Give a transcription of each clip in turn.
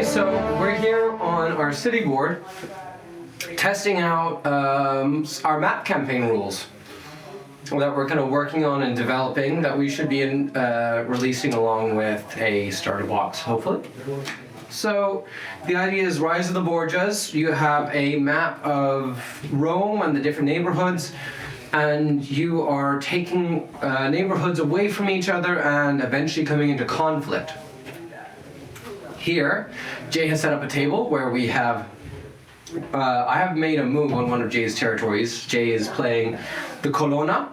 so we're here on our city board testing out our map campaign rules that we're kind of working on and developing that we should be releasing along with a starter box, hopefully. So the idea is Rise of the Borgias. You have a map of Rome and the different neighborhoods, and you are taking neighborhoods away from each other and eventually coming into conflict. Here, Jay has set up a table where we have I have made a move on one of Jay's territories. Jay is playing the Colonna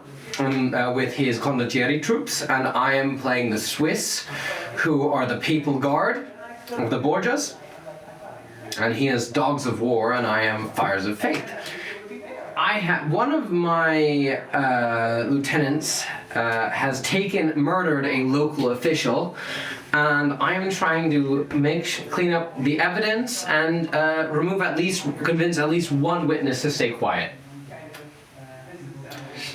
with his condottieri troops, and I am playing the Swiss, who are the Papal Guard of the Borgias. And he has Dogs of War, and I am Fires of Faith. One of my lieutenants has murdered a local official, and I am trying to clean up the evidence and convince at least one witness to stay quiet.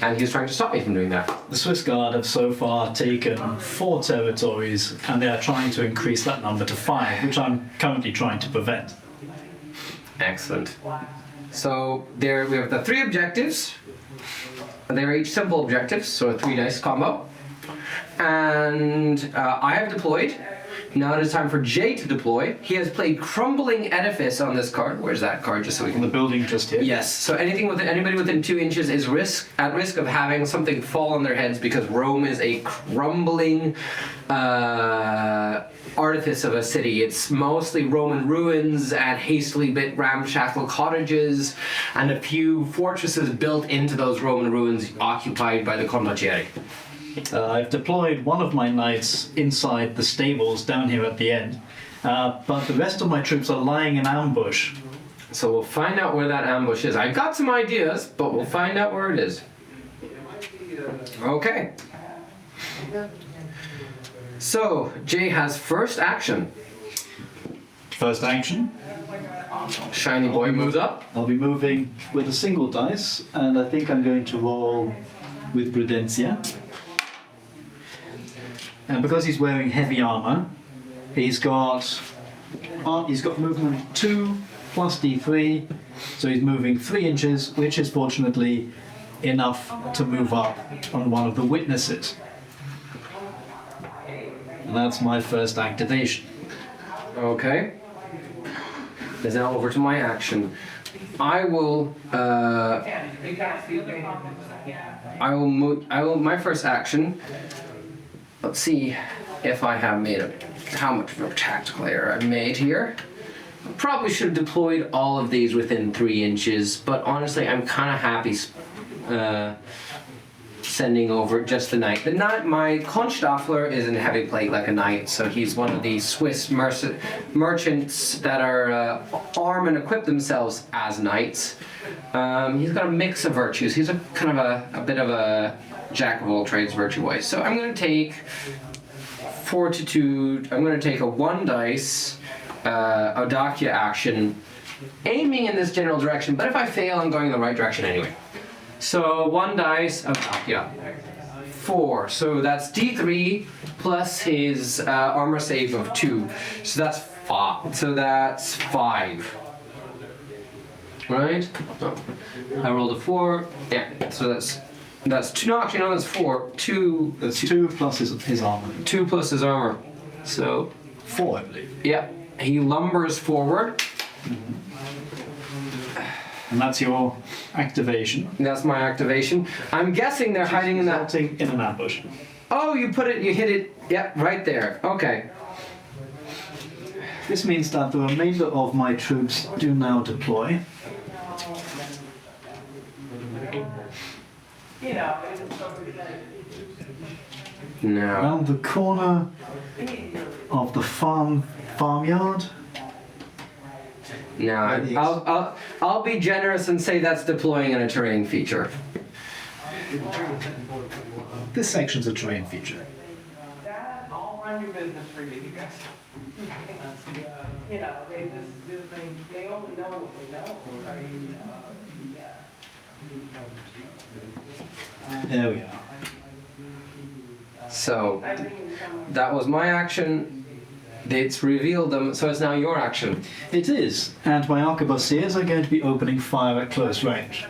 And he's trying to stop me from doing that. The Swiss Guard have so far taken 4 territories, and they are trying to increase that number to 5, which I'm currently trying to prevent. Excellent. So there we have the 3 objectives. They're each simple objectives, so a 3 dice combo. And I have deployed. Now it is time for Jay to deploy. He has played Crumbling Edifice on this card. Where's that card? Just so we can. The building just here. Yes. So anybody within 2 inches is at risk of having something fall on their heads because Rome is a crumbling artifice of a city. It's mostly Roman ruins and hastily built ramshackle cottages, and a few fortresses built into those Roman ruins occupied by the condottieri. I've deployed one of my knights inside the stables down here at the end, but the rest of my troops are lying in ambush. So we'll find out where that ambush is. I've got some ideas, but we'll find out where it is. Okay. So, Jay has first action. First action. Shiny boy moves up. I'll be moving with a single dice, and I think I'm going to roll with Prudencia. And because he's wearing heavy armor, he's got movement 2 plus d3, so he's moving 3 inches, which is fortunately enough to move up on one of the witnesses. And that's my first activation. Okay. Is now over to my action. I will my first action. Let's see if I have how much of a tactical error I've made here. Probably should have deployed all of these within 3 inches, but honestly, I'm kind of happy sending over just the knight. My Konstaffler is in heavy plate like a knight, so he's one of the Swiss merchants that are arm and equip themselves as knights. He's got a mix of virtues. He's a kind of a bit of a jack of all trades virtue-wise. So I'm going to take Fortitude. I'm going to take a 1 dice Audacia action, aiming in this general direction, but if I fail, I'm going in the right direction anyway. So 1 dice Audacia. 4. So that's D3 plus his armor save of 2. So that's 5. So that's 5. Right? Oh. I rolled a 4. Yeah. So that's 2. No, actually, no, that's 4. 2. That's 2 plus his armor. 2 plus his armor. So 4, I believe. Yeah. He lumbers forward. Mm-hmm. And that's your activation. That's my activation. I'm guessing they're hiding in that. In an ambush. Oh, you hit it. Yep, right there. Okay. This means that the remainder of my troops do now deploy. Now. Around the corner of the farmyard. Now, I'll be generous and say that's deploying in a terrain feature. This section's a terrain feature. I'll run your business for you guys. They only know what they know. There we are. So, that was my action. It's revealed them, so it's now your action. It is, and my arquebusiers are going to be opening fire at close range.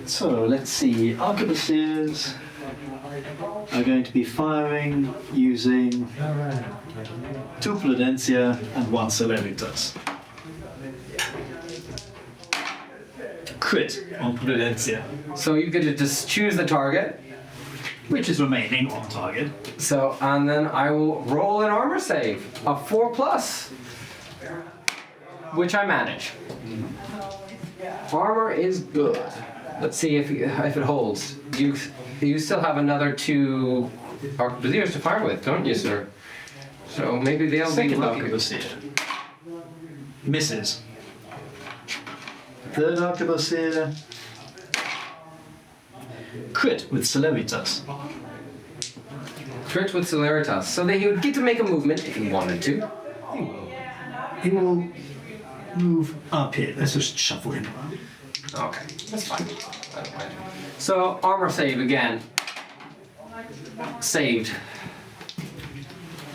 So let's see, arquebusiers are going to be firing using 2 Prudencia and 1 Celeritas. Crit on Prudencia, So you get to just choose the target. which is remaining on target. So, and then I will roll an armor save, a 4+, which I manage. Armor is good. Let's see if it holds. You still have another 2 arquebusiers to fire with, don't you, sir? So maybe they'll be Second lucky. arquebusier misses. Third arquebusier crit with Celeritas. Crit with Celeritas. So that he would get to make a movement if he wanted to. He will move up here. Let's just shuffle him around. Okay, that's fine. I don't mind. So armor save again. Saved.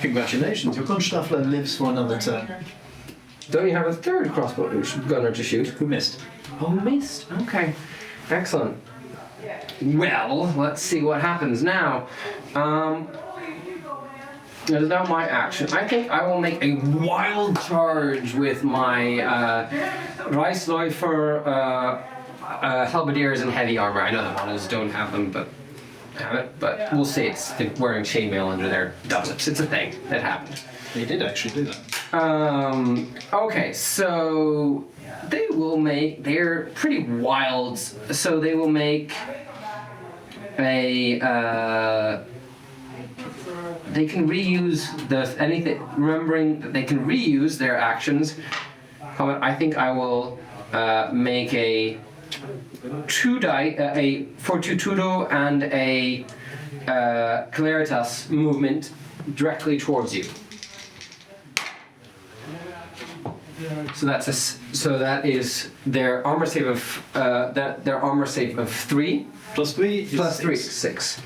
Congratulations, your Konstaffler lives for another turn. Don't you have a third crossbow gunner to shoot? Who missed? Oh, missed. Okay, excellent. Well, let's see what happens now. It is now my action. I think I will make a wild charge with my Reisläufer halberdiers and heavy armor. I know the ones don't have them, but have it. But we'll say it's wearing chainmail under their doublets. It's a thing that happened. They did actually do that. Okay, so they will make. They're pretty wild. So they will make a. They can reuse anything. Remembering that they can reuse their actions. I think I will make a 2 die, a Fortitudo and a Claritas movement directly towards you. So that is their armor save of their armor save of 3 Plus 3 plus 3 6.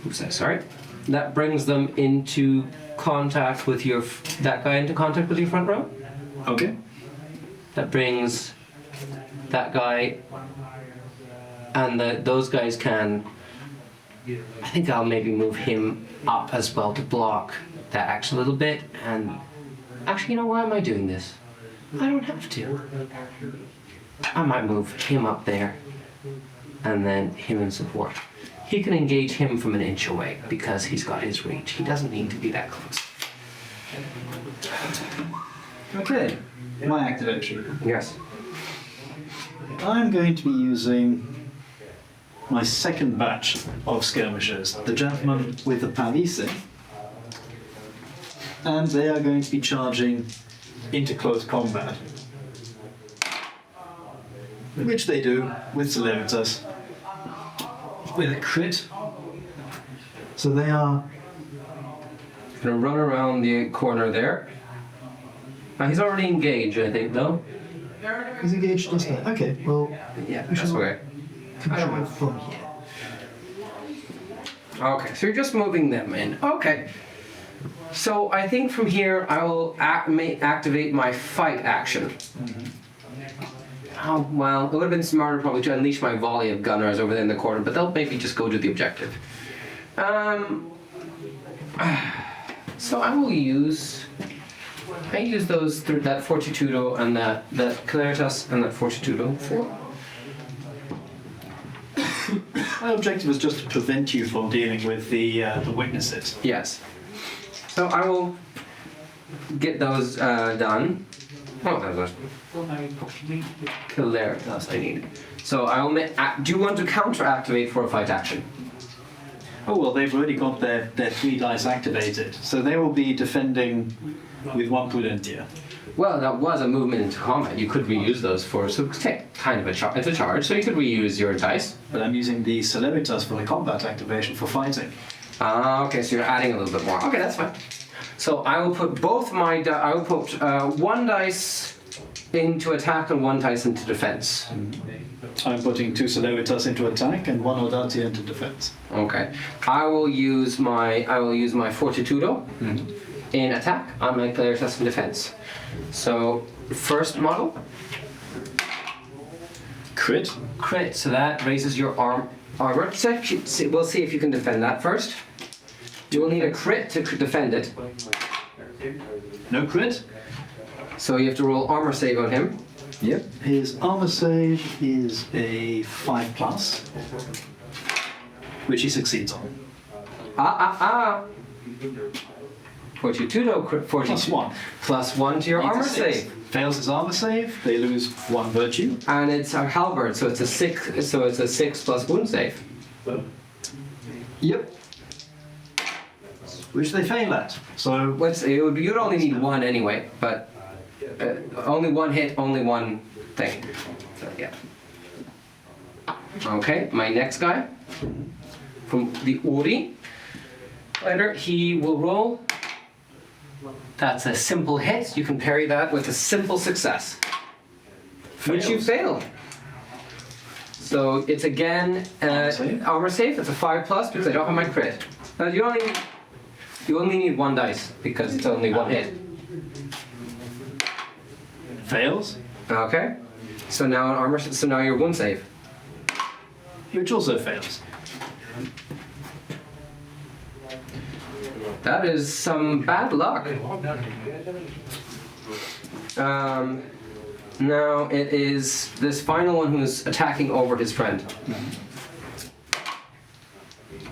Oops, sorry. That brings them into contact with that guy into contact with your front row. Okay. That brings that guy and those guys can. I think I'll maybe move him up as well to block that action a little bit. And actually, you know, why am I doing this? I don't have to. I might move him up there and then him in support. He can engage him from an inch away because he's got his reach. He doesn't need to be that close. Okay. My activation. Yes. I'm going to be using my second batch of skirmishers, the gentleman with the Parise, and they are going to be charging into close combat, which they do with Celeritas, with a crit. So they are Gonna run around the corner there. He's already engaged, I think, though. he's engaged just there. Okay, well, Yeah, we that's shall okay. control from here. Okay, so you're just moving them in. Okay. So I think from here I will activate my fight action. Oh, well, it would have been smarter probably to unleash my volley of gunners over there in the corner, but they'll maybe just go to the objective. So I will use those that Fortitudo and that Claritas and that Fortitudo for. My objective is just to prevent you from dealing with the witnesses. Yes. So I will get those done. Oh, that was Claritas I need. So I will do you want to counter-activate for a fight action? Oh well, they've already got their 3 dice activated, so they will be defending with 1 Prudentia. Well, that was a movement into combat. You could reuse those for kind of a charge. It's a charge, so you could reuse your dice. But I'm using the Celeritas for the combat activation for fighting. Ah, okay. So you're adding a little bit more. Okay, that's fine. So I will put both my. I will put 1 dice into attack and 1 dice into defense. I'm putting 2 Celeritas into attack and 1 Audacia into defense. Okay. I will use my Fortitudo in attack on my Claritas in defense. So first model, Crit. crit. So that raises your armor. So we'll see if you can defend that first. You will need a crit to defend it. No crit. So you have to roll armor save on him. Yep. His armor save is a 5+, which he succeeds on. Fortitudo crit. +1. +1 to your armor save. Fails his armor save, they lose 1 virtue. And it's a halberd, so it's a 6. So it's a 6 plus wound save. Yep. Which they fail at. So You'd only need 1 anyway, but only 1 hit, only 1 thing. So yeah. Okay, my next guy from the Ori. Later, he will roll. That's a simple hit. You can parry that with a simple success, which you failed. So it's again armor save. It's a 5+ because I don't have my crit. Now you only need 1 dice because it's only 1 hit. fails, Okay. So now an armor. So now your wound save. which also fails. That is some bad luck. Now it is this final one who's attacking over his friend.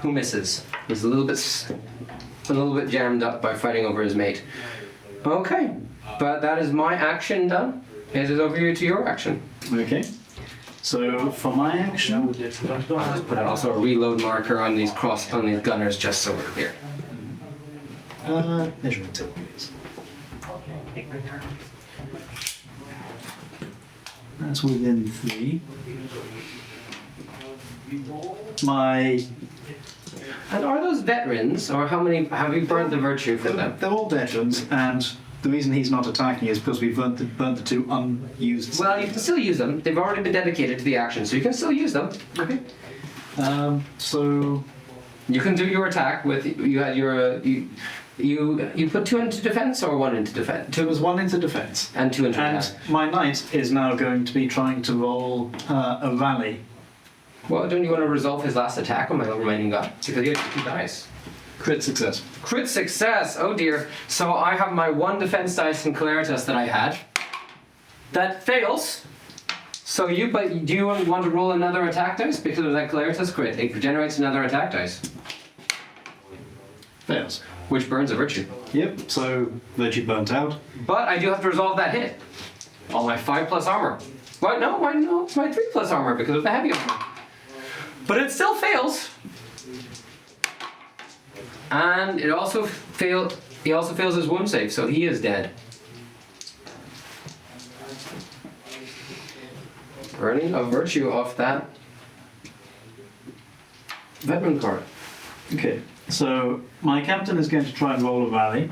Who misses? He's a little bit jammed up by fighting over his mate. Okay, but that is my action done. It is over to your action. Okay. So for my action, I'll just put also a reload marker on these gunners just so we're clear. measurement tape, please. That's within 3. And are those veterans, or how many have you burned the virtue from them? They're all veterans, and the reason he's not attacking is because we've burnt the 2 unused. Well, you can still use them. They've already been dedicated to the action, so you can still use them. Okay. So You can do your attack with you had your you put 2 into defense or 1 into defense. 2 was 1 into defense. And 2 into And attack. my knight is now going to be trying to roll a rally. Well, don't you want to resolve his last attack on my remaining guy? Because he has 2 dice. Crit success. Crit success. Oh dear. So I have my 1 defense dice in Claritas that I had. That fails. So do you want to roll another attack dice because of that Claritas crit? It generates another attack dice, Fails. which burns a virtue. Yep, so virtue burnt out. But I do have to resolve that hit. On my 5+ armor. What? No, it's my 3+ armor because of the heavy armor. But it still fails. And it also failed. He also fails his wound save, so he is dead. Burning a virtue off that veteran card. Okay, so my captain is going to try and roll a rally.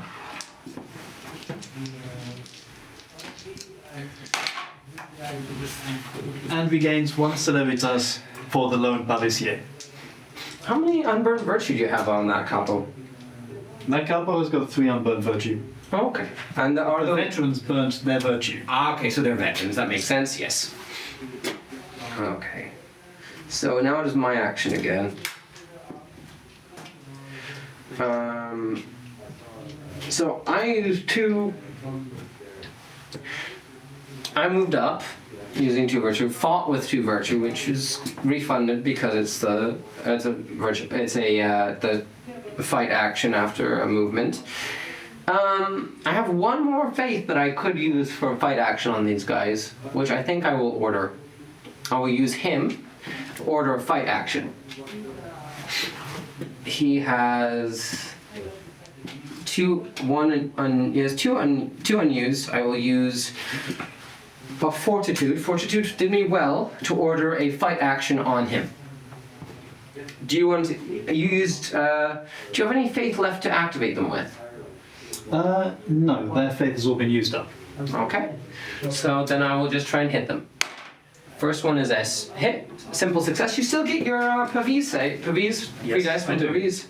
And regains 1 Celeritas for the lone Palisier. How many unburned virtue do you have on that couple? That capo has got 3 unburned virtue. Oh, okay. And are The the veterans burnt their virtue. okay, so they're veterans. That makes sense. Yes. Okay. So now it is my action again. So I used 2. I moved up using 2 virtue, fought with 2 virtue, which is refunded because it's the fight action after a movement. I have 1 more faith that I could use for a fight action on these guys, which I think I will order. I will use him to order a fight action. He has 2 unused. I will use a fortitude. Fortitude did me well to order a fight action on him. Do you want to, you used? Do you have any faith left to activate them with? No, their faith has all been used up. Okay. So then I will just try and hit them. First one is S. Hit. Simple success. You still get your Pavis, eh? Pavis? Free Yes, dice for I do. Pavis.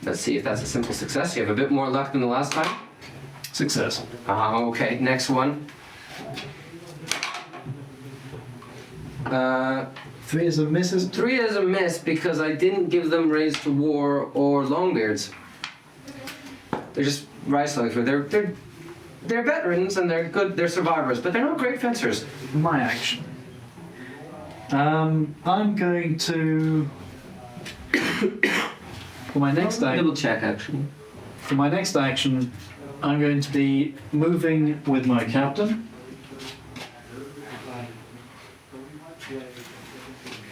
Let's see if that's a simple success. You have a bit more luck than the last time. Success. Okay, next one. 3 is a miss. 3 is a miss because I didn't give them Raise to War or Longbeards. They're just Rise Slugs. They're veterans and they're good. They're survivors, but they're not great fencers. My action. I'm going to. For my next action. Double check actually. For my next action, I'm going to be moving with my captain.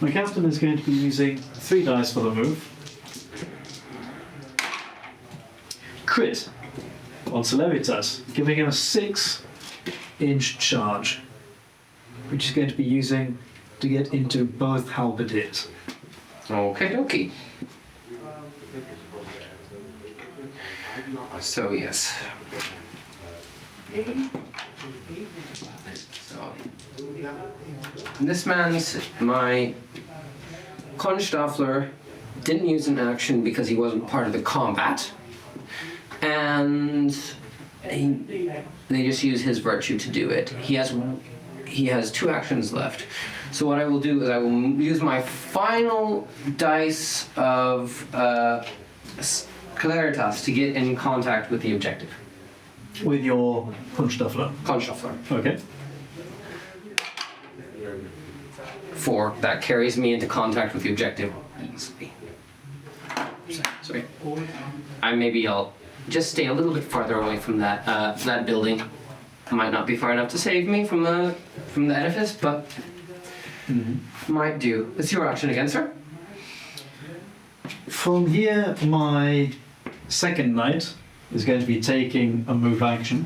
My captain is going to be using 3 dice for the move. Crit on Celeritas, giving him a 6-inch charge, which he's going to be using to get into both halberdiers. Okay, dokie. So yes. So this man's my Konstaffler didn't use an action because he wasn't part of the combat, and they just use his virtue to do it. He has 2 actions left. So what I will do is I will use my final dice of Claritas to get in contact with the objective. With your Konstaffler. Konstaffler. Okay. 4. That carries me into contact with the objective easily. Sorry. I'll just stay a little bit farther away from that building. Might not be far enough to save me from the edifice, but might do. It's your action again, sir. From here, my second knight is going to be taking a move action.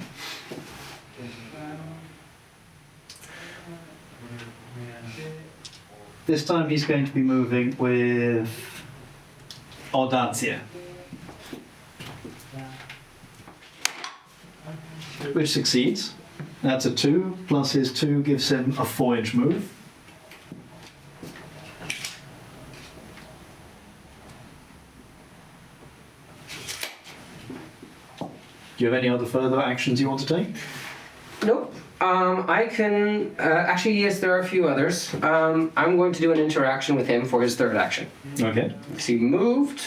This time he's going to be moving with Audacia, which succeeds. That's a 2, plus his 2 gives him a 4-inch move. Do you have any other further actions you want to take? Nope. I can actually yes, there are a few others. I'm going to do an interaction with him for his 3rd action. Okay. So he moved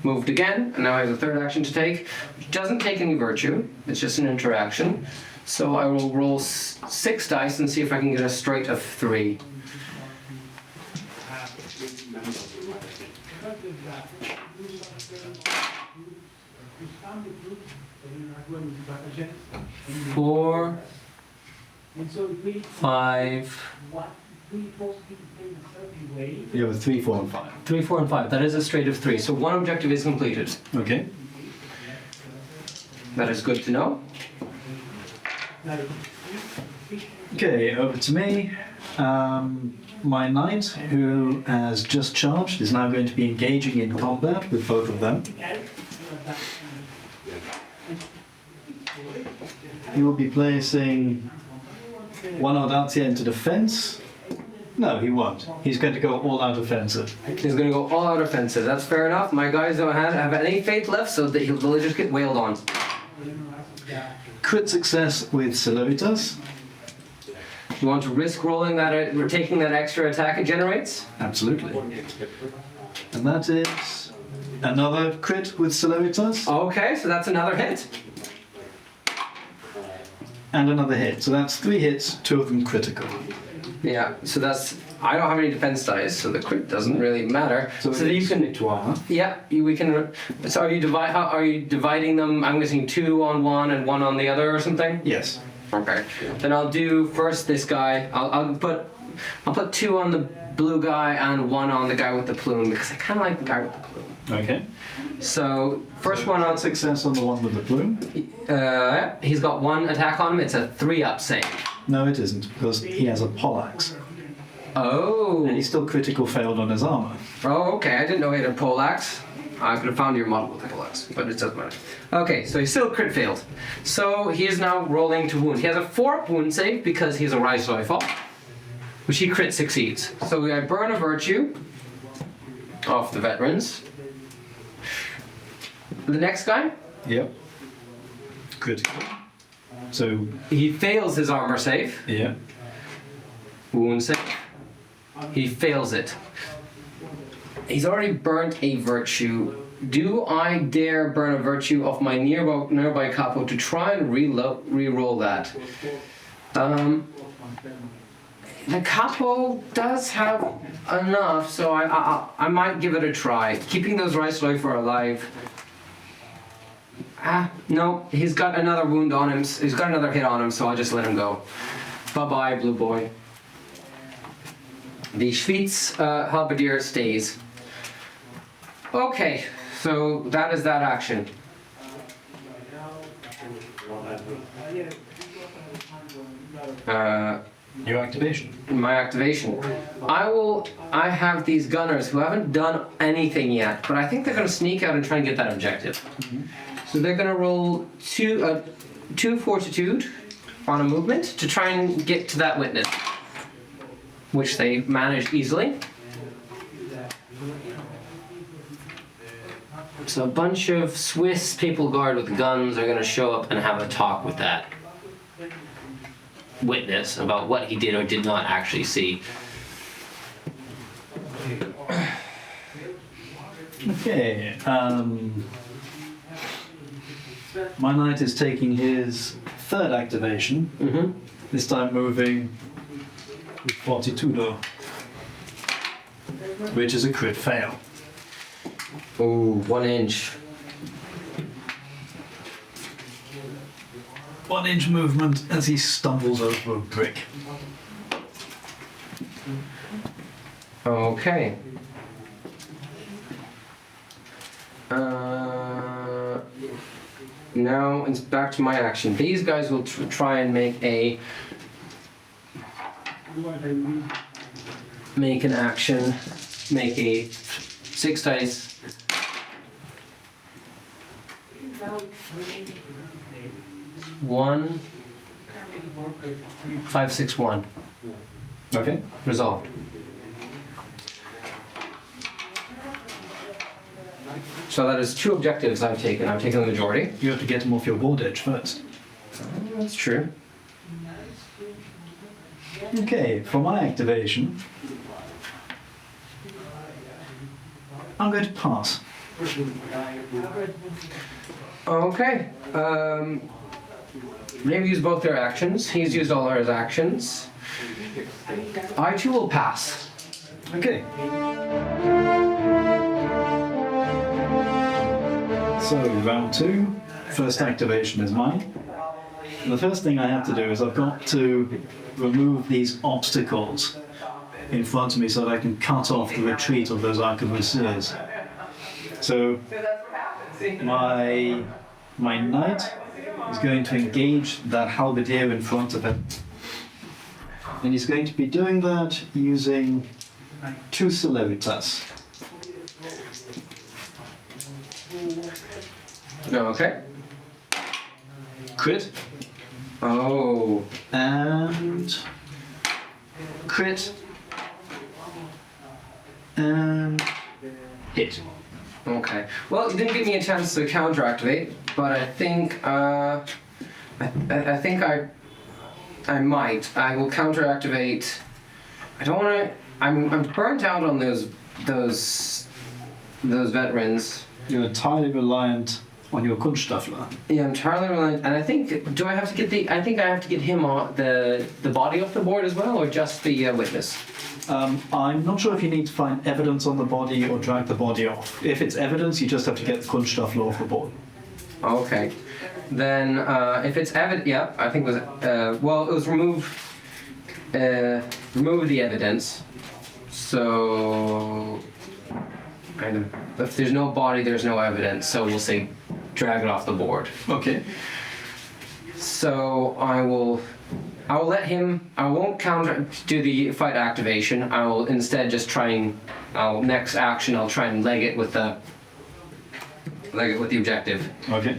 again, and now I have a 3rd action to take, which doesn't take any virtue. It's just an interaction. So I will roll 6 dice and see if I can get a straight of 3. Four, 5. You have a 3, 4, and 5. 3, 4, and 5. That is a straight of 3. So 1 objective is completed. Okay. That is good to know. Okay, over to me. My knight, who has just charged, is now going to be engaging in combat with both of them. He will be placing 1 Audacia into defense. No, he won't. He's going to go all out offensive. He's going to go all out offensive. That's fair enough. My guys don't have any faith left, so the villagers get wailed on. Crit success with Celeritas. You want to risk rolling that, taking that extra attack it generates? Absolutely. And that is another crit with Celeritas. Okay, so that's another hit. And another hit. So that's 3 hits, 2 of them critical. Yeah, so that's. I don't have any defense dice, so the crit doesn't really matter. So you can. to armor. Yeah, we can. So are you dividing them? I'm guessing 2 on one and 1 on the other, or something. Yes. Okay. Then I'll do first this guy. I'll put 2 on the blue guy and 1 on the guy with the plume because I kind of like the guy with the plume. Okay. So first one on. Success on the one with the plume. He's got 1 attack on him. It's a 3-up save. No, it isn't, because he has a poleaxe. Oh. And he still critical failed on his armor. Oh, okay. I didn't know he had a poleaxe. I could have found your model with a poleaxe, but it doesn't matter. Okay, so he still crit failed. So he is now rolling to wound. He has a 4 wound save because he's a rise rifle, which he crit succeeds. So I burn a virtue off the veterans. The next guy, Yep. Critical. So, he fails his armor save. yeah. Wound save. He fails it. He's already burnt a virtue. Do I dare burn a virtue off my nearby capo to try and re-roll that? The capo does have enough, so I might give it a try. Keeping those Reisläufer alive. No, he's got another wound on him. He's got another hit on him, so I'll just let him go. Bye-bye, blue boy. The Schwyz halberdier stays. Okay, so that is that action. Your activation. My activation. I have these gunners who haven't done anything yet, but I think they're gonna sneak out and try and get that objective. So they're gonna roll two fortitude on a movement to try and get to that witness, which they managed easily. So a bunch of Swiss Papal Guard with guns are going to show up and have a talk with that witness about what he did or did not actually see. Okay. My knight is taking his third activation. This time moving with Fortitudo, which is a crit fail. Ooh, 1 inch. 1 inch movement as he stumbles over a brick. Okay. Now it's back to my action. These guys will try and make an action. Make a 6 dice. 1, 5, 6, 1. Okay. Resolved. So that is 2 objectives I've taken. I've taken the majority. You have to get him off your board edge first. That's true. Okay, for my activation, I'm going to pass. Okay. They've used both their actions. He's used all his actions. I too will pass. Okay. So, round 2, first activation is mine. And the first thing I have to do is I've got to remove these obstacles in front of me so that I can cut off the retreat of those arquebusiers. So, my knight is going to engage that halberdier in front of him. And he's going to be doing that using 2 celeritas. Okay. Crit. Oh. And crit. And hit. Okay. Well, it didn't give me a chance to counter-activate, but I think I think I might. I will counter-activate. I don't want to. I'm burnt out on those veterans. You're entirely reliant on your Kunststaffler. Yeah, I'm entirely reliant, and I think. Do I have to get the? I think I have to get him on the body off the board as well, or just the witness. I'm not sure if you need to find evidence on the body or drag the body off. If it's evidence, you just have to get the Kunststaffler off the board. Okay. Then if it's yeah, I think it was well, it was remove the evidence. So kind of if there's no body, there's no evidence. So we'll say drag it off the board. Okay. So I will let him. I won't do the fight activation. I will instead just try and. Next action, I'll try and leg it with the objective. Okay.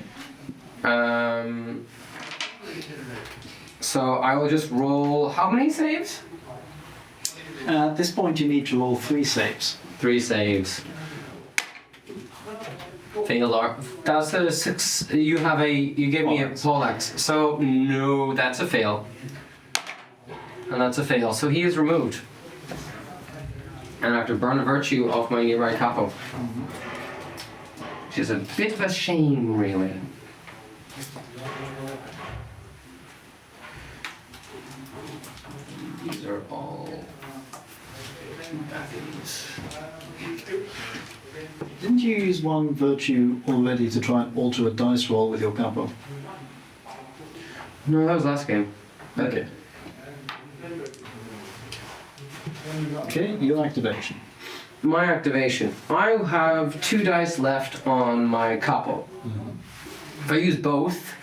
So I will just roll. How many saves? At this point, you need to roll 3 saves. 3 saves. Failed. That's a 6. You gave me a poleaxe. So no, that's a fail. And that's a fail. So he is removed. And I have to burn a virtue off my right capo. Which is a bit of a shame, really. These are all baddies. Didn't you use 1 virtue already to try and alter a dice roll with your capo? No, that was last game. Okay. Okay, your activation. My activation. I have 2 dice left on my capo. If I use both,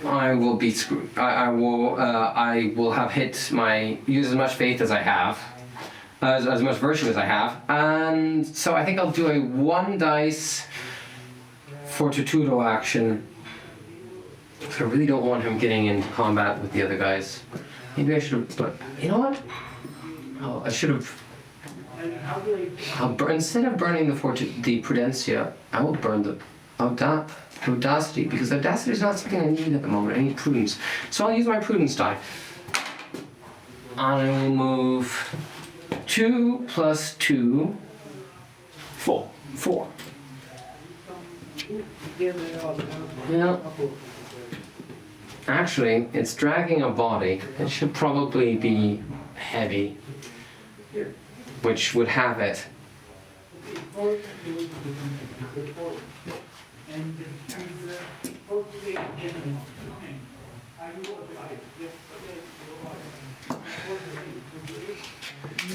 I will be screwed. I will have use as much faith as I have, as much virtue as I have, and so I think I'll do a 1 dice fortitudo action. I really don't want him getting into combat with the other guys. Maybe I should have, but you know what? Oh, I should have. Instead of burning the Prudencia, I will burn the Audacity, because Audacity is not something I need at the moment. I need Prudence. So I'll use my Prudence die. I will move 2 plus 2. 4. Yeah. Actually, it's dragging a body. It should probably be heavy, which would have it.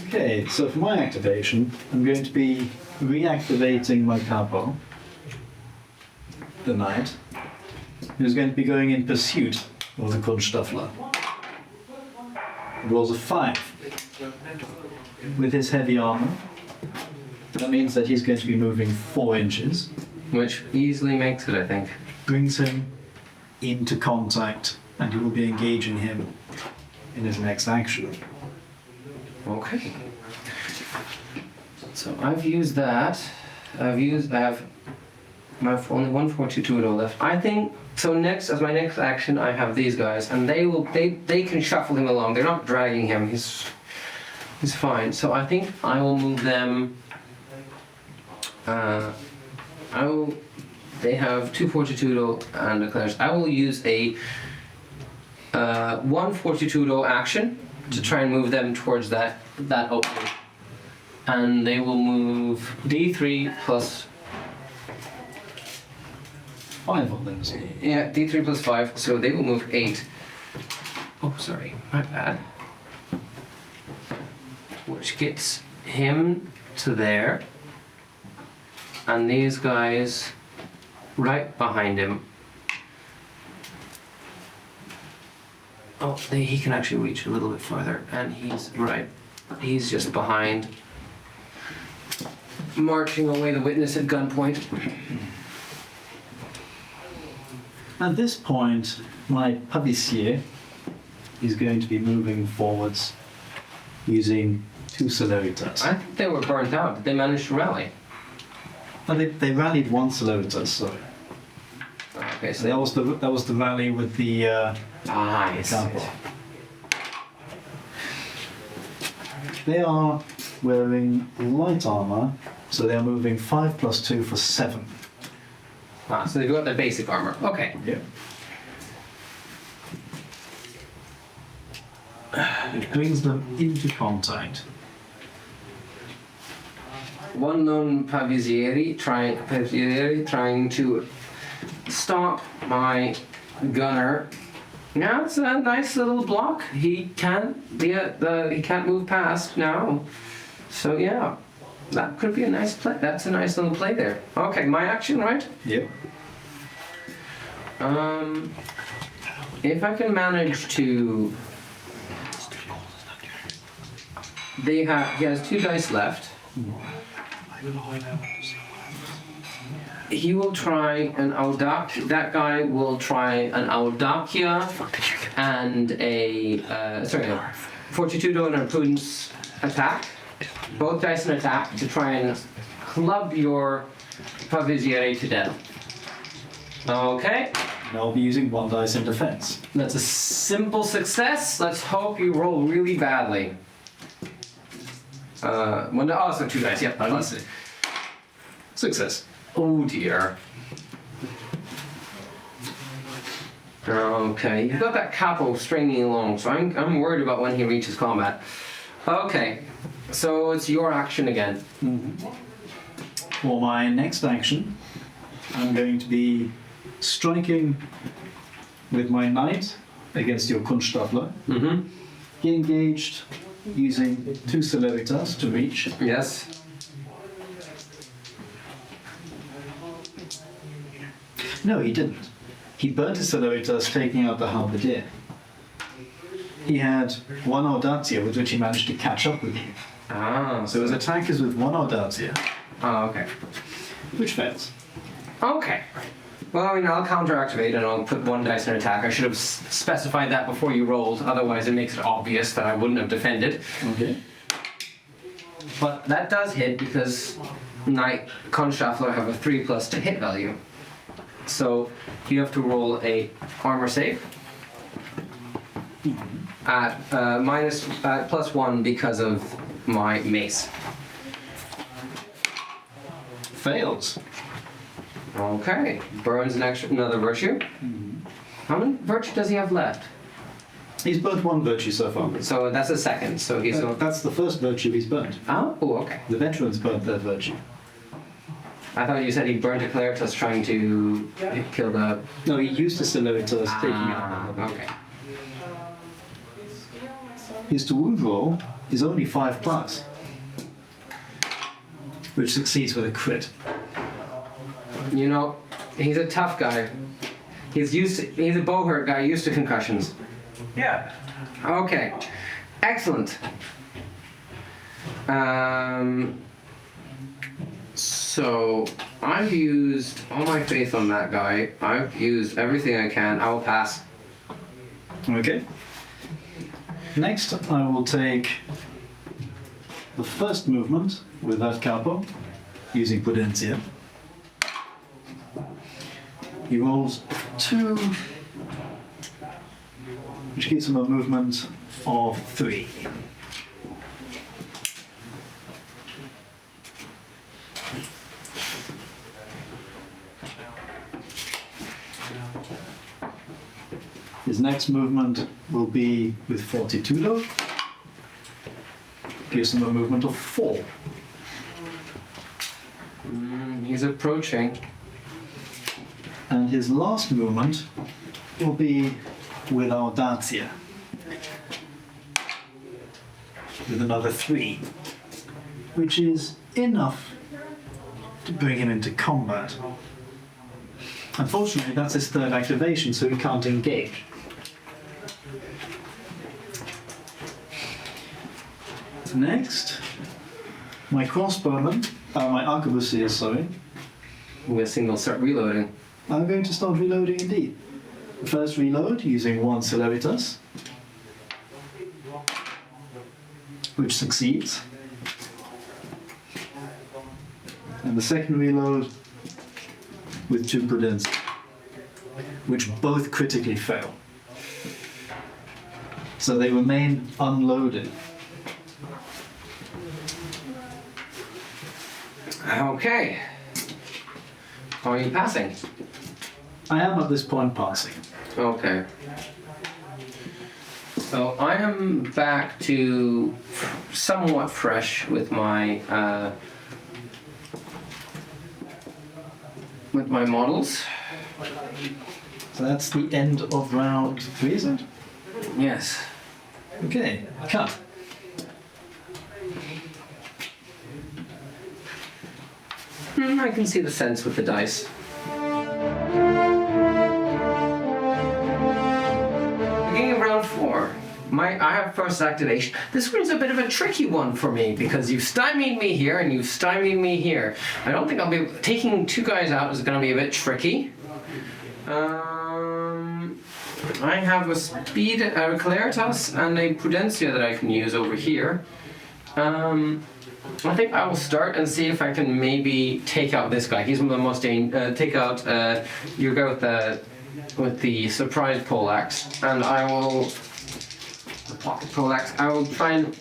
Okay, so for my activation, I'm going to be reactivating my capo, the knight, who's going to be going in pursuit of the Kunststaffler. It rolls a 5. With his heavy armor, that means that he's going to be moving 4 inches. Which easily makes it, I think. Brings him into contact, and you will be engaging him in his next action. Okay. So I've used that. I have only 1 fortitudo left. I think so. Next, as my next action, I have these guys, and they can shuffle him along. They're not dragging him. He's fine. So I think I will move them. They have 2 fortitudo and a clash. I will use a 1 fortitudo action to try and move them towards that opening, and they will move D3 plus 5 of them. yeah D3 plus 5, so they will move 8. Oh, sorry, my bad. Which gets him to there, and these guys right behind him. Oh, he can actually reach a little bit further, and he's just behind, marching away the witness at gunpoint. At this point, my Pavicier is going to be moving forwards using 2 Celeritas. I think they were burnt out. Did they manage to rally? Well, they rallied 1 Celeritas, so Okay, so that was the rally with the I see. capo. They are wearing light armor, so they are moving 5 plus 2 for 7. So they've got their basic armor. Okay. Yeah. It brings them into contact. One lone Pavisieri trying to stop my gunner. Now it's a nice little block. He can't move past now. So yeah, that could be a nice play. That's a nice little play there. Okay, my action, right? Yep. If I can manage to... He has 2 dice left. He will try an Audacia. That guy will try an Audacia and a Fortitudo and a Prudence attack. Both dice an attack to try and club your Pavisiere to death. Okay. And I'll be using 1 dice in defense. That's a simple success. Let's hope you roll really badly. So 2 dice. Yep. Plus. Success. Oh dear. Okay, you've got that capo stringing along, so I'm worried about when he reaches combat. Okay, so it's your action again. For my next action, I'm going to be striking with my knight against your Kunststaffler. Mm-hmm. He engaged using 2 Celeritas to reach. Yes. No, he didn't. He burnt his Celeritas, taking out the halberdier. He had 1 Audacia with which he managed to catch up with you. Ah. So his attack is with 1 Audacia, Okay. which fails. Okay. Well, I mean, I'll counter-activate and I'll put 1 dice in attack. I should have specified that before you rolled, otherwise it makes it obvious that I wouldn't have defended. Okay. But that does hit because Knight Kunststaffler have a 3+ to hit value. So you have to roll a armor save at +1 because of my mace. Fails. Okay, burns another virtue. How many virtue does he have left? He's burnt 1 virtue so far. So that's a second. So he's That's the first virtue he's burnt. oh, okay. The veteran's burnt their virtue. I thought you said he burned a Claritas trying to kill the. No, he used his Celeritas, taking out. Okay. His to wound roll is only 5+, which succeeds with a crit. You know, he's a tough guy. He's a bowhurt guy used to concussions. Yeah. Okay, excellent. So I've used all my faith on that guy. I've used everything I can. I will pass. Okay. Next, I will take the first movement with that capo, using Prudencia. He rolls 2, which gives him a movement of 3. His next movement will be with Fortitudo. Gives him a movement of 4. He's approaching. And his last movement will be with Audacia. With another 3. Which is enough to bring him into combat. Unfortunately, that's his 3rd activation, so he can't engage. Next, my crossbowman, my arquebusiers, sorry. We're single start reloading. I'm going to start reloading indeed. First reload using 1 Celeritas, which succeeds. And the second reload with 2 Prudence, which both critically fail. So they remain unloaded. Okay. Are you passing? I am at this point passing. Okay. So I am back to somewhat fresh with my models. So that's the end of round 3, is it? Yes. Okay, cut. I can see the sense with the dice. I have first activation. This one's a bit of a tricky one for me because you've stymied me here and you've stymied me here. I don't think I'll be taking 2 guys out is going to be a bit tricky. I have a speed, a Claritas, and a Prudencia that I can use over here. I think I will start and see if I can maybe take out this guy. He's one of the most take out your guy with the surprise poleaxe, and I will the pocket poleaxe. I will try and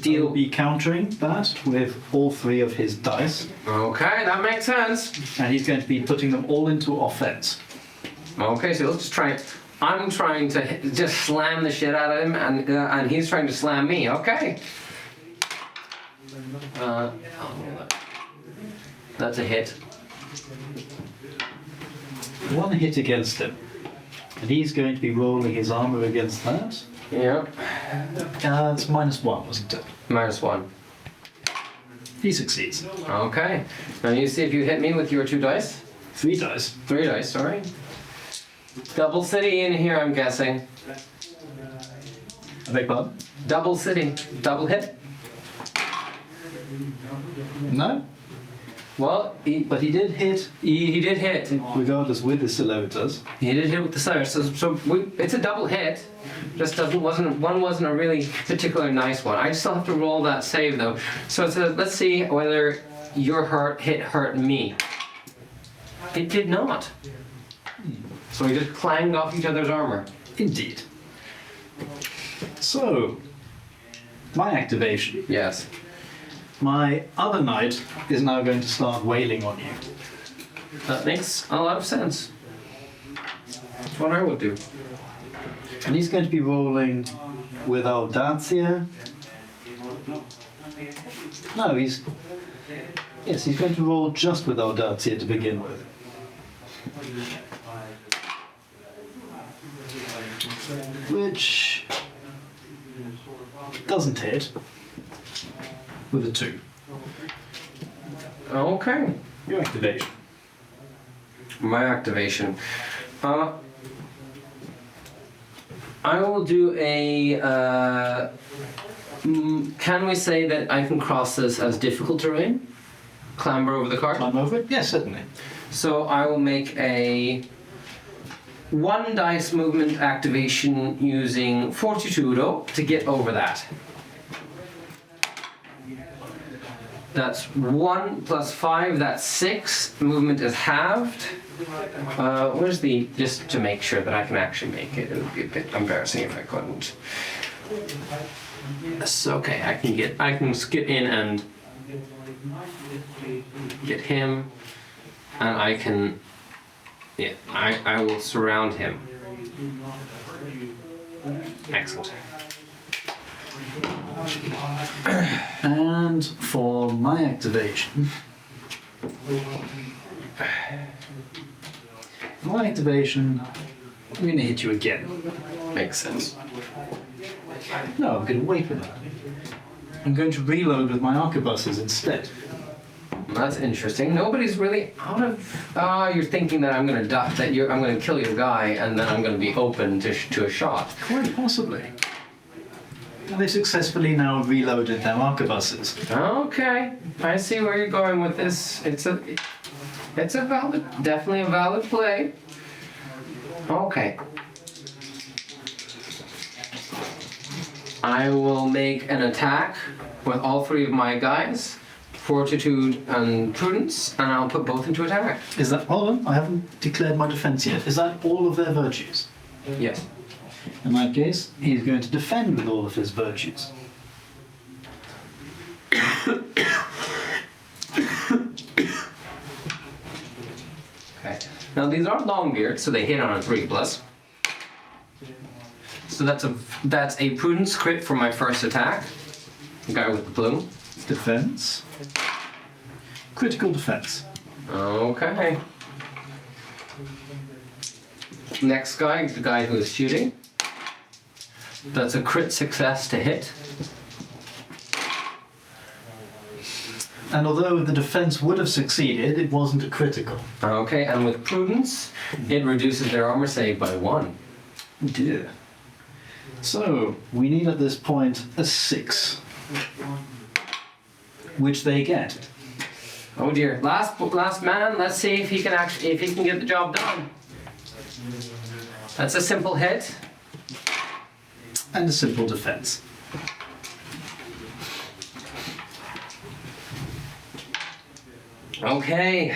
He'll be countering that with all 3 of his dice, Okay, that makes sense. and he's going to be putting them all into offense. Okay, so let's just try it. I'm trying to just slam the shit out of him, and he's trying to slam me. Okay. That's a hit. 1 hit against him, and he's going to be rolling his armor against that. Yeah. It's -1, wasn't it? -1. He succeeds. Okay. Now you see if you hit me with your 2 dice. 3 dice. 3 dice, sorry. Double city in here, I'm guessing. I beg pardon? Double city. Double hit. No, Well, but he did hit, he did hit. regardless with the Siluritas. He did hit with the sire, so it's a double hit. Just wasn't a really particular nice one. I still have to roll that save though. So let's see whether your hit hurt me. It did not. So we just clanged off each other's armor. Indeed. So, my activation. Yes. My other knight is now going to start wailing on you. That makes a lot of sense. That's what I would do. And he's going to be rolling with Audacia. No, he's going to roll just with Audacia to begin with. Which doesn't hit with a 2. Okay. Your activation. My activation. I will do a. Can we say that I can cross this as difficult terrain? Clamber over the cart? Climb over it? Yes, certainly. So I will make a 1 dice movement activation using Fortitudo to get over that. That's 1 plus 5, that's 6. Movement is halved. Where's the, just to make sure that I can actually make it, it would be a bit embarrassing if I couldn't. It's okay, I can get in and get him, and I can, yeah, I will surround him. Excellent. And for my activation, I'm going to hit you again. Makes sense. No, I'm going to wait with that. I'm going to reload with my arquebuses instead. That's interesting. Nobody's really out of. You're thinking that I'm going to die, I'm going to kill your guy, and then I'm going to be open to a shot. Quite possibly. They successfully now reloaded their arquebuses. Okay, I see where you're going with this. It's a valid, definitely a valid play. Okay. I will make an attack with all 3 of my guys, Fortitude and Prudence, and I'll put both into attack. Is that, hold on, I haven't declared my defense yet. Is that all of their virtues? Yes. In that case, he's going to defend with all of his virtues. Okay. Now these are long beards, so they hit on a 3+. So that's a Prudence crit for my first attack. The guy with the plume. Defense. Critical defense. Okay. Next guy, the guy who is shooting. That's a crit success to hit. And although the defense would have succeeded, it wasn't a critical. Okay, and with Prudence, it reduces their armor save by 1. Dear. So we need at this point a 6, which they get. Oh dear. Last man. Let's see if he can get the job done. That's a simple hit. And a simple defense. Okay.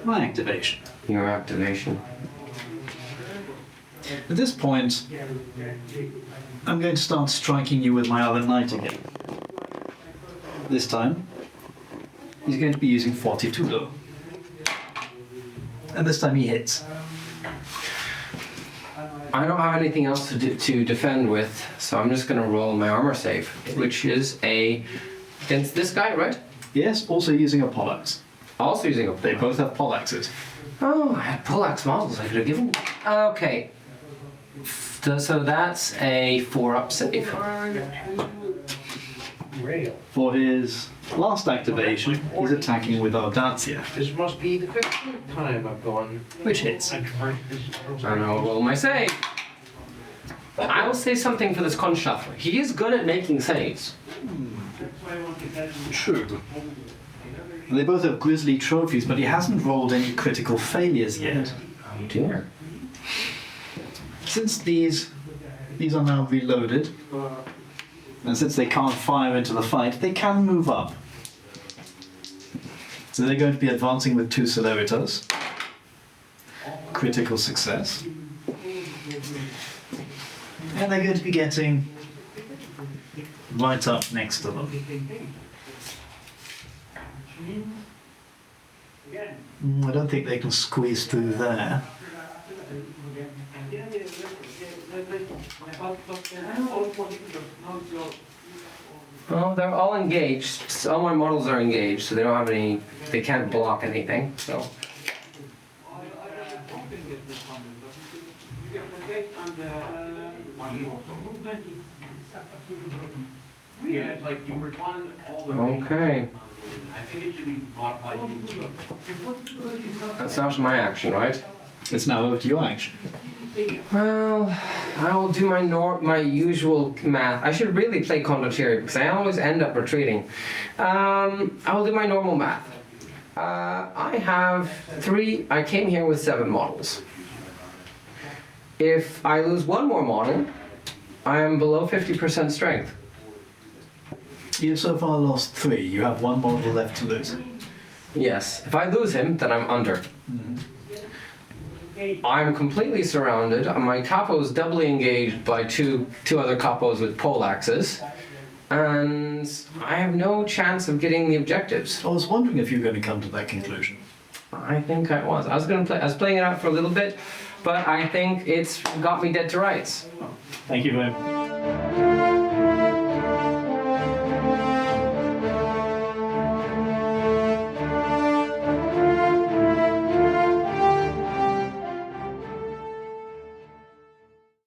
My activation. Your activation. At this point, I'm going to start striking you with my other knight again. This time, he's going to be using Fortitudo. And this time he hits. I don't have anything else to defend with, so I'm just going to roll my armor save, which is against this guy, right? Yes, also using a poleaxe. Also using a They both have poleaxes. Oh, I had poleaxe models I could have given. Okay. So that's a 4-up save. For his last activation, he's attacking with Audacia, This must be the 15th time I've gone. which hits. And I'll roll my save. I will say something for this Conshuffler. He is good at making saves. True. They both have grisly trophies, but he hasn't rolled any critical failures yet. Oh dear. Since these are now reloaded, and since they can't fire into the fight, they can move up. So they're going to be advancing with 2 Celeritas. Critical success. And they're going to be getting right up next to them. I don't think they can squeeze through there. Well, they're all engaged. All my models are engaged, so they don't have any. They can't block anything. So. Yeah, it's like you respond all the Okay. I think it should be modified. That's after my action, right? It's now over to your action. Well, I will do my usual math. I should really play Condottieri because I always end up retreating. I will do my normal math. I have 3. I came here with 7 models. If I lose 1 more model, I am below 50% strength. You've so far lost 3. You have 1 model left to lose. Yes. If I lose him, then I'm under. I'm completely surrounded. My capo is doubly engaged by two other capos with poleaxes, and I have no chance of getting the objectives. I was wondering if you were going to come to that conclusion. I think I was. I was playing it out for a little bit, but I think it's got me dead to rights. Thank you very much.